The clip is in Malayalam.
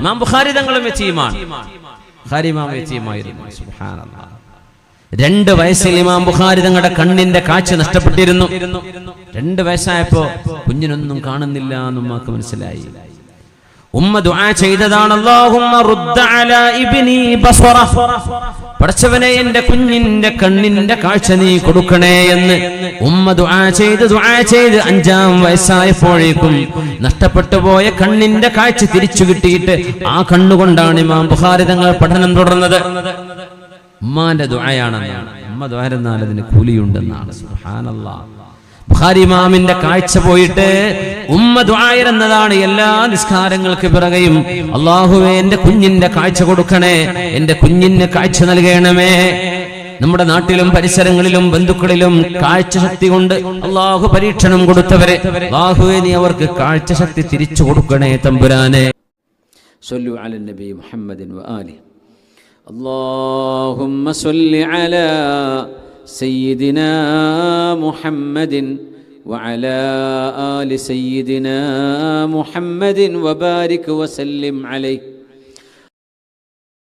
ഇമാം ബുഖാരി തങ്ങളും യതീമാണ്. ബുഖാരി ഇമാം യതീമായിരുന്നു. സുബ്ഹാനല്ലാഹ്. 2 വയസ്സിൽ ഇമാം ബുഖാരി തങ്ങളുടെ കണ്ണിന്റെ കാഴ്ച നഷ്ടപ്പെട്ടിരുന്നു. 2 വയസ്സായപ്പോ കുഞ്ഞിനൊന്നും കാണുന്നില്ല എന്ന് ഉമ്മക്ക് മനസ്സിലായി. ഉമ്മ ദുആ ചെയ്തതാണ്, അല്ലാഹുമ്മ റുദ്ദ അലാ ഇബ്നി ബസറ, പടച്ചവനെ എന്റെ കുഞ്ഞിന്റെ കണ്ണിന്റെ കാഴ്ച നീ കൊടുക്കണേ എന്ന് ഉമ്മ ദുആ ചെയ്ത് 5-ാം വയസ്സായപ്പോഴേക്കും നഷ്ടപ്പെട്ടു പോയ കണ്ണിന്റെ കാഴ്ച തിരിച്ചു കിട്ടിയിട്ട് ആ കണ്ണുകൊണ്ടാണ് ഇമാം ബുഖാരി തങ്ങൾ പഠനം തുടർന്നത്. ഉമ്മാന്റെ ദുആയാണെന്നാണ്. ഉമ്മ ദുആ എന്നാൽ അതിന് കൂലിയുണ്ടെന്നാണ്. സുബ്ഹാനല്ലാഹ്. ബുഖാരി ഇമാമിന്റെ കാഴ്ച പോയിട്ട് ഉമ്മ ദുആ എന്നതാണ് എല്ലാ നിസ്കാരങ്ങൾക്ക് പിറകെയും. അല്ലാഹുവേ എന്റെ കുഞ്ഞിന്റെ കാഴ്ച കൊടുക്കണേ, എന്റെ കുഞ്ഞിന് കാഴ്ച നൽകണമേ. നമ്മുടെ നാട്ടിലും പരിസരങ്ങളിലും ബന്ധുക്കളിലും കാഴ്ച ശക്തി കൊണ്ട് അല്ലാഹു പരീക്ഷണം കൊടുത്തവരെ അല്ലാഹുവേ നീ അവർക്ക് കാഴ്ച ശക്തി തിരിച്ചു കൊടുക്കണേ തമ്പുരാനെ. സ്വല്ലു അലൻ നബി മുഹമ്മദിൻ വആലി. اللهم صل على سيدنا محمد وعلى آل سيدنا محمد وبارك وسلم عليه.